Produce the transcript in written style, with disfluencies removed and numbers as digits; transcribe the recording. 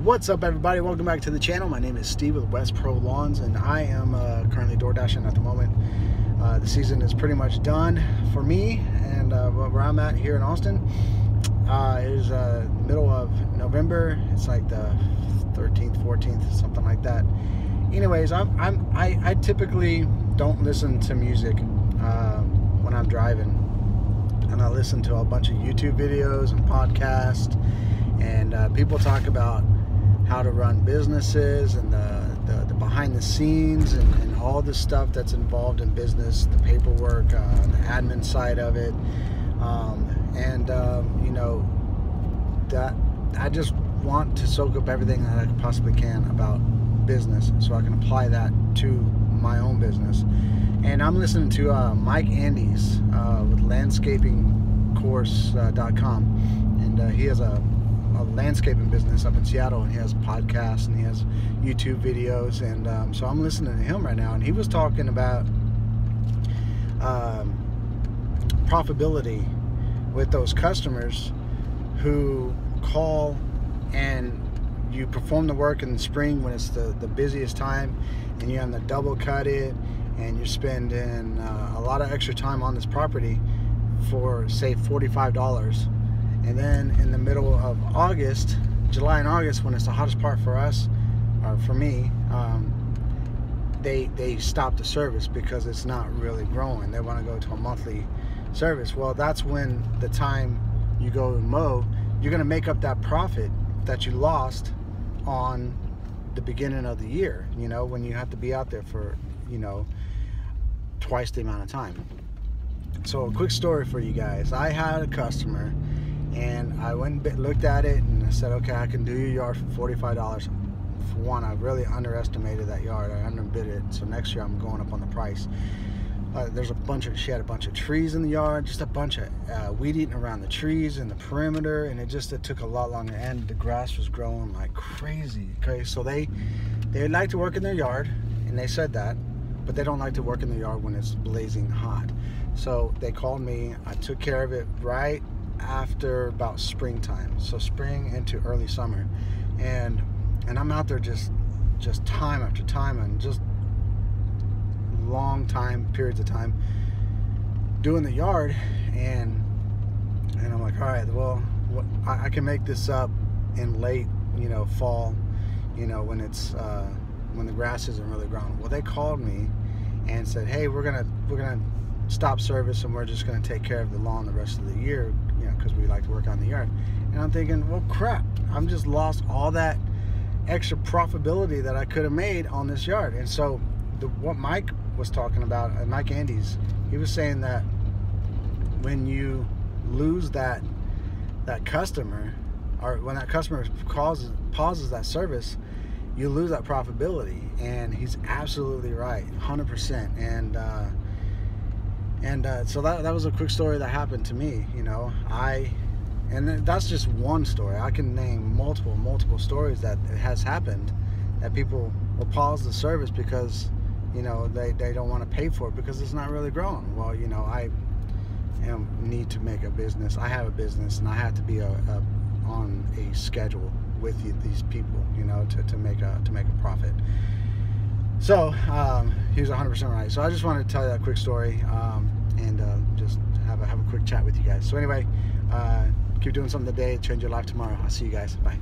What's up, everybody? Welcome back to the channel. My name is Steve with West Pro Lawns, and I am currently door dashing at the moment. The season is pretty much done for me, and where I'm at here in Austin is middle of November. It's like the 13th, 14th, something like that. Anyways, I typically don't listen to music when I'm driving, and I listen to a bunch of YouTube videos and podcasts, and people talk about how to run businesses and the behind the scenes and all the stuff that's involved in business, the paperwork, the admin side of it, you know, that I just want to soak up everything that I possibly can about business so I can apply that to my own business. And I'm listening to Mike Andes with landscapingcourse.com, and he has a landscaping business up in Seattle, and he has podcasts and he has YouTube videos, and so I'm listening to him right now, and he was talking about profitability with those customers who call and you perform the work in the spring when it's the busiest time, and you're on the double cut it, and you're spending a lot of extra time on this property for, say, $45. And then in the middle of August, July and August, when it's the hottest part for us, or for me, they stop the service because it's not really growing. They want to go to a monthly service. Well, that's when the time you go and mow, you're going to make up that profit that you lost on the beginning of the year, you know, when you have to be out there for, you know, twice the amount of time. So a quick story for you guys. I had a customer, and I went and looked at it, and I said, okay, I can do your yard for $45. For one, I really underestimated that yard. I underbid it, so next year I'm going up on the price. There's she had a bunch of trees in the yard, just a bunch of weed eating around the trees and the perimeter, and it took a lot longer, and the grass was growing like crazy. Okay, so they like to work in their yard, and they said that, but they don't like to work in the yard when it's blazing hot. So they called me. I took care of it right after about springtime, so spring into early summer, and I'm out there just time after time, and just long periods of time doing the yard, and I'm like, all right, well, I can make this up in late, you know, fall, you know, when it's when the grass isn't really growing. Well, they called me and said, hey, we're gonna stop service, and we're just gonna take care of the lawn the rest of the year, you know, because we like to work on the yard. And I'm thinking, well, crap, I'm just lost all that extra profitability that I could have made on this yard. And so what Mike was talking about, Mike Andes, he was saying that when you lose that customer, or when that customer pauses that service, you lose that profitability. And he's absolutely right, 100%. So that was a quick story that happened to me, you know. And that's just one story. I can name multiple stories that it has happened, that people will pause the service because, you know, they don't want to pay for it because it's not really growing. Well, you know, I need to make a business. I have a business, and I have to be on a schedule with these people, you know, to make a profit. So he was 100% right. So I just wanted to tell you that quick story, and just have a quick chat with you guys. So anyway, keep doing something today, change your life tomorrow. I'll see you guys. Bye.